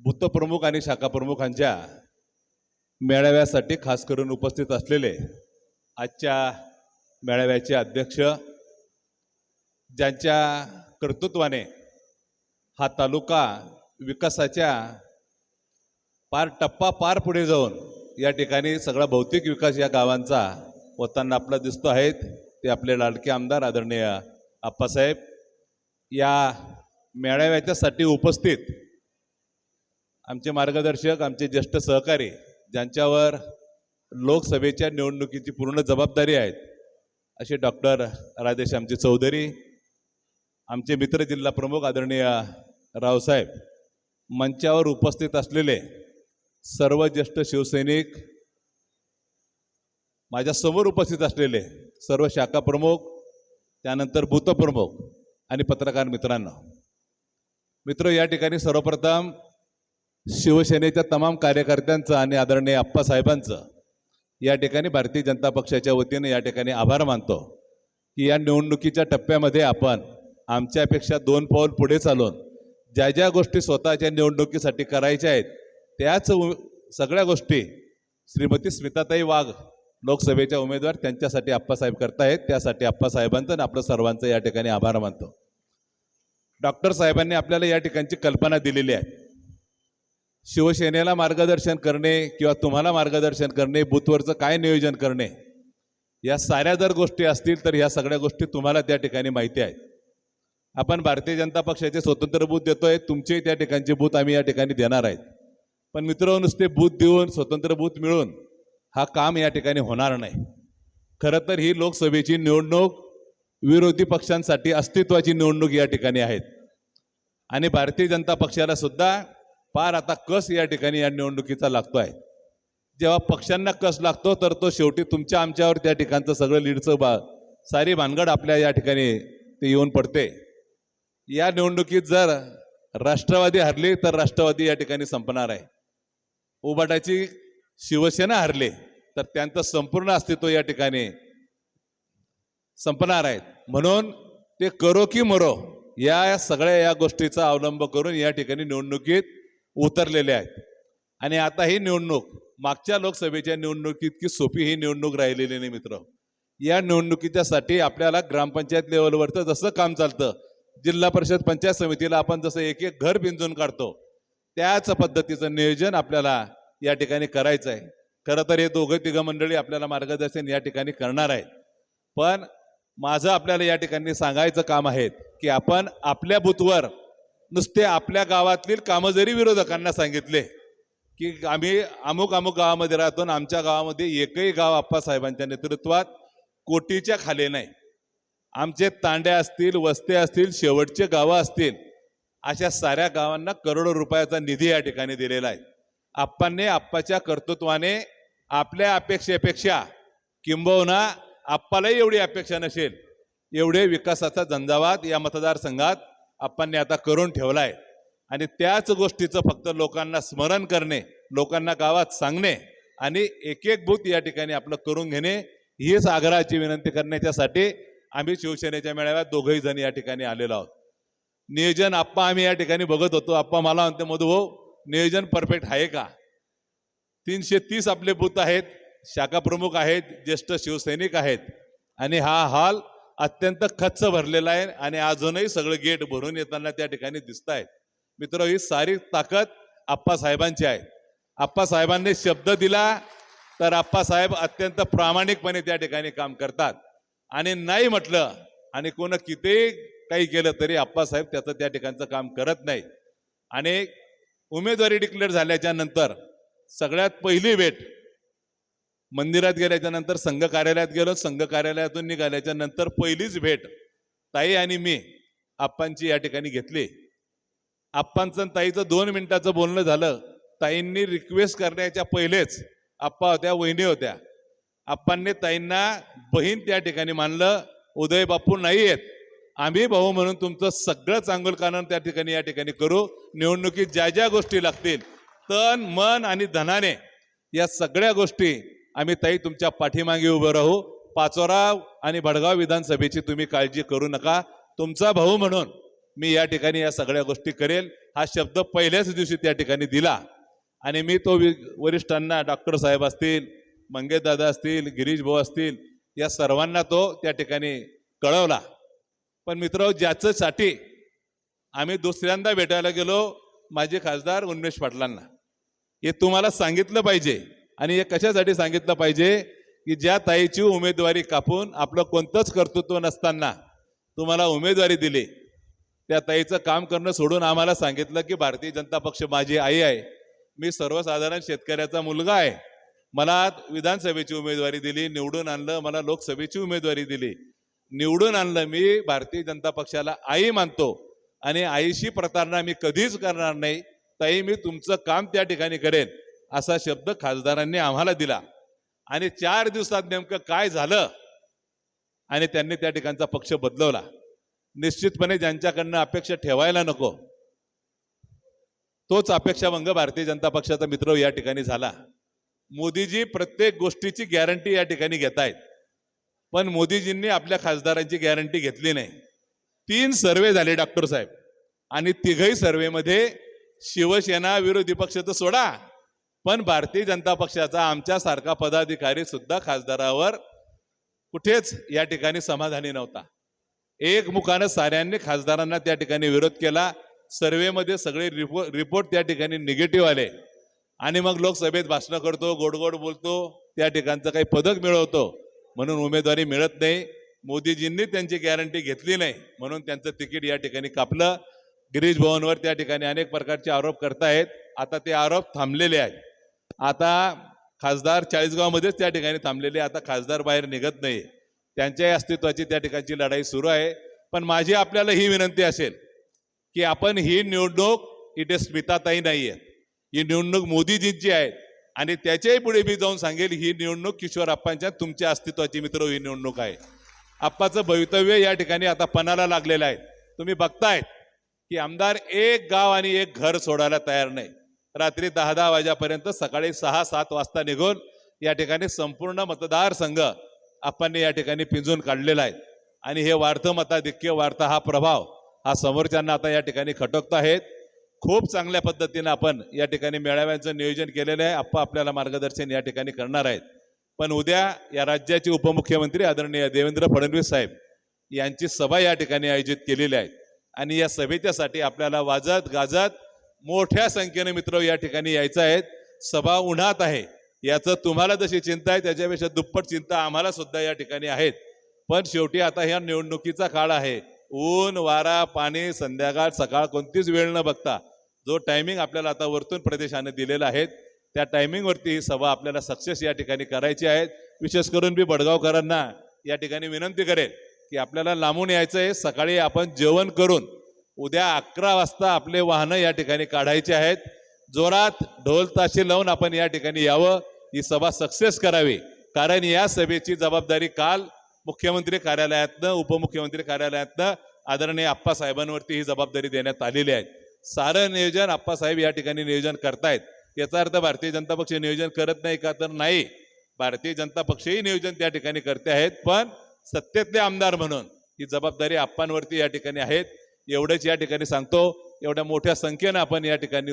भूतप्रमुख आणि शाखा प्रमुखांच्या मेळाव्यासाठी खास करून उपस्थित असलेले आजच्या मेळाव्याचे अध्यक्ष, ज्यांच्या कर्तृत्वाने हा तालुका विकासाच्या टप्पा पार पुढे जाऊन या ठिकाणी सगळा भौतिक विकास या गावांचा होताना आपला दिसतो आहेत, ते आपले लाडके आमदार आदरणीय आप्पासाहेब. या मेळाव्याच्यासाठी उपस्थित आमचे मार्गदर्शक, आमचे ज्येष्ठ सहकारी, ज्यांच्यावर लोकसभेच्या निवडणुकीची पूर्ण जबाबदारी आहे, असे डॉक्टर राधेश्यामजी चौधरी, आमचे मित्र जिल्हा प्रमुख आदरणीय रावसाहेब, मंचावर उपस्थित असलेले सर्व ज्येष्ठ शिवसैनिक, माझ्या समोर उपस्थित असलेले सर्व शाखा प्रमुख, त्यानंतर बूथ प्रमुख आणि पत्रकार मित्र, या ठिकाणी सर्वप्रथम शिवसेनेच्या तमाम कार्यकर्त्यांचं आणि आदरणीय आप्पासाहेबांचं या ठिकाणी भारतीय जनता पक्षाच्या वतीने या ठिकाणी आभार मानतो की या निवडणुकीच्या टप्प्यामध्ये आपण आमच्यापेक्षा 2 पाऊल पुढे चालून ज्या ज्या गोष्टी स्वतःच्या निवडणुकीसाठी करायच्या आहेत त्याच सगळ्या गोष्टी श्रीमती स्मिताताई वाघ लोकसभेच्या उमेदवार त्यांच्यासाठी आप्पासाहेब करतायत. त्यासाठी आप्पासाहेबांचं आणि आपलं सर्वांचं या ठिकाणी आभार मानतो. डॉक्टर साहेबांनी आपल्याला या ठिकाणची कल्पना दिलेली आहे. शिवसेनेला मार्गदर्शन करणे किंवा तुम्हाला मार्गदर्शन करणे, बूथवरचं काय नियोजन करणे, या साऱ्या जर गोष्टी असतील तर ह्या सगळ्या गोष्टी तुम्हाला त्या ठिकाणी माहिती आहेत. आपण भारतीय जनता पक्षाचे स्वतंत्र बूथ देतोय, तुमचेही त्या ठिकाणचे बूथ आम्ही या ठिकाणी देणार आहेत. पण मित्र, नुसते बूथ देऊन स्वतंत्र बूथ मिळून हा काम या ठिकाणी होणार नाही. खरं तर ही लोकसभेची निवडणूक विरोधी पक्षांसाठी अस्तित्वाची निवडणूक या ठिकाणी आहेत आणि भारतीय जनता पक्षाला सुद्धा पार आता कस या ठिकाणी या निवडणुकीचा लागतोय. जेव्हा पक्षांना कस लागतो तर तो शेवटी तुमच्या आमच्यावर त्या ठिकाणचं सगळं लीडचं सारी भानगड आपल्या या ठिकाणी ते येऊन पडते. या निवडणुकीत जर राष्ट्रवादी हरली तर राष्ट्रवादी या ठिकाणी संपणार आहे. उबाटाची शिवसेना हरले तर त्यांचं संपूर्ण अस्तित्व या ठिकाणी संपणार आहेत. म्हणून ते करो की मरो या सगळ्या या गोष्टीचा अवलंब करून या ठिकाणी निवडणुकीत उतरलेले आहेत. आणि आता ही निवडणूक मागच्या लोकसभेच्या निवडणुकीत सोपी ही निवडणूक राहिलेली नाही मित्र. या निवडणुकीच्यासाठी आपल्याला ग्रामपंचायत लेवलवरचं जसं काम चालतं, जिल्हा परिषद पंचायत समितीला आपण जसं एक एक घर पिंजून काढतो त्याच पद्धतीचं नियोजन आपल्याला या ठिकाणी करायचं आहे. खरं तर हे दोघं तिघं मंडळी आपल्याला मार्गदर्शन या ठिकाणी करणार आहेत. पण माझं आपल्याला या ठिकाणी सांगायचं काम आहे की आपण आपल्या बूथवर नुसते आपल्या गावातील कामं जरी विरोधकांना सांगितले की आम्ही अमुक अमुक गावामध्ये राहतो, आमच्या गावामध्ये एकही गाव आप्पासाहेबांच्या नेतृत्वात कोटीच्या खाली नाही. आमचे तांड्या असतील, वस्ते असतील, शेवटचे गावं असतील, अशा साऱ्या गावांना करोडो रुपयाचा निधी या ठिकाणी दिलेला आहे. आप्पांनी आप्पाच्या कर्तृत्वाने आपल्या अपेक्षेपेक्षा, किंबहुना आप्पालाही एवढी अपेक्षा नसेल, एवढे विकासाचा झंझावात या मतदारसंघात आप्पांनी आता करून ठेवलाय. आणि त्याच गोष्टीचं फक्त लोकांना स्मरण करणे, लोकांना गावात सांगणे आणि एक एक बूथ या ठिकाणी आपलं करून घेणे, हीच आग्रहाची विनंती करण्याच्यासाठी आम्ही शिवसेनेच्या मेळाव्यात दोघंही जण या ठिकाणी आलेलो आहोत. नियोजन आप्पा आम्ही या ठिकाणी बघत होतो. आप्पा मला म्हणते, मधू भाऊ नियोजन परफेक्ट आहे का? 330 आपले बूथ आहेत, शाखा प्रमुख आहेत, ज्येष्ठ शिवसैनिक आहेत आणि हा हॉल अत्यंत खच्च भरलेला आहे आणि अजूनही सगळं गेट भरून येताना त्या ठिकाणी दिसत आहेत. मित्र, ही सारी ताकद आप्पासाहेबांची आहे. आप्पासाहेबांनी शब्द दिला तर आप्पासाहेब अत्यंत प्रामाणिकपणे त्या ठिकाणी काम करतात आणि नाही म्हटलं आणि कोण किती काही केलं तरी आप्पासाहेब त्याचं त्या ठिकाणचं काम करत नाही. आणि उमेदवारी डिक्लेअर झाल्याच्या नंतर सगळ्यात पहिली भेट मंदिरात गेल्याच्या नंतर संघ कार्यालयात गेलो, संघ कार्यालयातून निघाल्याच्या नंतर पहिलीच भेट ताई आणि मी आप्पांची या ठिकाणी घेतली. आप्पांचं ताईचं 2 मिनिटाचं बोलणं झालं. ताईंनी रिक्वेस्ट करण्याच्या पहिलेच आप्पा होत्या, वहिनी होत्या. आप्पांनी ताईंना बहीण त्या ठिकाणी मानलं. उदय बापू नाही आहेत, आम्ही भाऊ म्हणून तुमचं सगळं चांगलं कानून त्या ठिकाणी या ठिकाणी करू. निवडणुकीत ज्या ज्या गोष्टी लागतील तन मन आणि धनाने या सगळ्या गोष्टी आम्ही ताई तुमच्या पाठीमागे उभं राहू. पाचोरा आणि भडगाव विधानसभेची तुम्ही काळजी करू नका. तुमचा भाऊ म्हणून मी या ठिकाणी या सगळ्या गोष्टी करेल. हा शब्द पहिल्याच दिवशी त्या ठिकाणी दिला आणि मी तो वरिष्ठांना डॉक्टर साहेब असतील, मंगेश दादा असतील, गिरीश भाऊ असतील, या सर्वांना तो त्या ठिकाणी कळवला. पण मित्र, ज्याच्यासाठी आम्ही दुसऱ्यांदा भेटायला गेलो माजी खासदार उन्मेष पाटलांना, हे तुम्हाला सांगितलं पाहिजे. आणि हे कशासाठी सांगितलं पाहिजे की ज्या ताईची उमेदवारी कापून आपलं कोणतंच कर्तृत्व नसताना तुम्हाला उमेदवारी दिली, त्या ताईचं काम करणं सोडून आम्हाला सांगितलं की भारतीय जनता पक्ष माझी आई आहे, मी सर्वसाधारण शेतकऱ्याचा मुलगा आहे, मला विधानसभेची उमेदवारी दिली, निवडून आणलं, मला लोकसभेची उमेदवारी दिली, निवडून आणलं, मी भारतीय जनता पक्षाला आई मानतो आणि आईशी प्रतारणा मी कधीच करणार नाही, ताई मी तुमचं काम त्या ठिकाणी करेन, असा शब्द खासदारांनी आम्हाला दिला. आणि 4 दिवसात नेमकं काय झालं आणि त्यांनी त्या ठिकाणचा पक्ष बदलवला. निश्चितपणे ज्यांच्याकडनं अपेक्षा ठेवायला नको तोच अपेक्षाभंग भारतीय जनता पक्षाचा मित्र या ठिकाणी झाला. मोदीजी प्रत्येक गोष्टीची गॅरंटी या ठिकाणी घेत आहेत, पण मोदीजींनी आपल्या खासदारांची गॅरंटी घेतली नाही. 3 सर्वे झाले डॉक्टर साहेब आणि तिघही सर्वेमध्ये शिवसेना विरोधी पक्ष तर सोडा, पण भारतीय जनता पक्षाचा आमच्यासारखा पदाधिकारी सुद्धा खासदारावर कुठेच या ठिकाणी समाधानी नव्हता. एकमुखानं साऱ्यांनी खासदारांना त्या ठिकाणी विरोध केला. सर्वेमध्ये सगळे रिपोर्ट त्या ठिकाणी निगेटिव्ह आले आणि मग लोकसभेत भाषण करतो, गोड गोड बोलतो, त्या ठिकाणचं काही पदक मिळवतो म्हणून उमेदवारी मिळत नाही. मोदीजींनी त्यांची गॅरंटी घेतली नाही म्हणून त्यांचं तिकीट या ठिकाणी कापलं. गिरीश भवनवर त्या ठिकाणी अनेक प्रकारचे आरोप करतायत, आता ते आरोप थांबलेले आहेत. आता खासदार चाळीसगावमध्येच त्या ठिकाणी थांबलेले, आता खासदार बाहेर निघत नाही, त्यांच्याही अस्तित्वाची त्या ठिकाणची लढाई सुरू आहे. पण माझी आपल्याला ही विनंती असेल की आपण ही निवडणूक इथे स्मिताताई नाही आहे, ही निवडणूक मोदीजींची आहे आणि त्याच्याही पुढे मी जाऊन सांगेल ही निवडणूक किशोर आप्पांच्या तुमच्या अस्तित्वाची मित्र ही निवडणूक आहे. आप्पाचं भवितव्य या ठिकाणी आता पणाला लागलेलं आहे. तुम्ही बघताय की आमदार एक गाव आणि एक घर सोडायला तयार नाही. रात्री 10-10 वाजेपर्यंत सकाळी 6-7 वाजता निघून या ठिकाणी संपूर्ण मतदारसंघ आपण या ठिकाणी पिंजून काढलेला आहे आणि हे वाढतं मताधिक्य, वाढता हा प्रभाव हा समोरच्यांना आता या ठिकाणी खटकतो आहेत. खूप चांगल्या पद्धतीने आपण या ठिकाणी मेळाव्यांचं नियोजन केलेलं आहे. आप्पा आपल्याला मार्गदर्शन या ठिकाणी करणार आहेत. पण उद्या या राज्याचे उपमुख्यमंत्री आदरणीय देवेंद्र फडणवीस साहेब यांची सभा या ठिकाणी आयोजित केलेली आहे आणि या सभेच्यासाठी आपल्याला वाजत गाजत मोठ्या संख्येने मित्र या ठिकाणी यायचं आहेत. सभा उन्हात आहे, याचं तुम्हाला जशी चिंता आहे त्याच्यापेक्षा दुप्पट चिंता आम्हाला सुद्धा या ठिकाणी आहेत. पण शेवटी आता ह्या निवडणुकीचा काळ आहे. ऊन वारा पाणी संध्याकाळ सकाळ कोणतीच वेळ न बघता जो टायमिंग आपल्याला आता वरतून प्रदेशाने दिलेला आहे त्या टायमिंगवरती ही सभा आपल्याला सक्सेस या ठिकाणी करायची आहे. विशेष करून मी बडगावकरांना या ठिकाणी विनंती करेन की आपल्याला लांबून यायचं आहे. सकाळी आपण जेवण करून उद्या 11 वाजता आपले वाहनं या ठिकाणी काढायचे आहेत. जोरात ढोल ताशे लावून आपण या ठिकाणी यावं, ही सभा सक्सेस करावी. कारण या सभेची जबाबदारी काल मुख्यमंत्री कार्यालयातनं उपमुख्यमंत्री कार्यालयातनं आदरणीय आप्पासाहेबांवरती ही जबाबदारी देण्यात आलेली आहे. सारं नियोजन आप्पासाहेब या ठिकाणी नियोजन करतायत. याचा अर्थ भारतीय जनता पक्ष नियोजन करत नाही का? तर नाही, भारतीय जनता पक्षही नियोजन त्या ठिकाणी करते आहेत. पण सत्तेतले आमदार म्हणून ही जबाबदारी आप्पांवरती या ठिकाणी आहेत. एवढंच या ठिकाणी सांगतो. एवढ्या मोठ्या संख्येनं आपण या ठिकाणी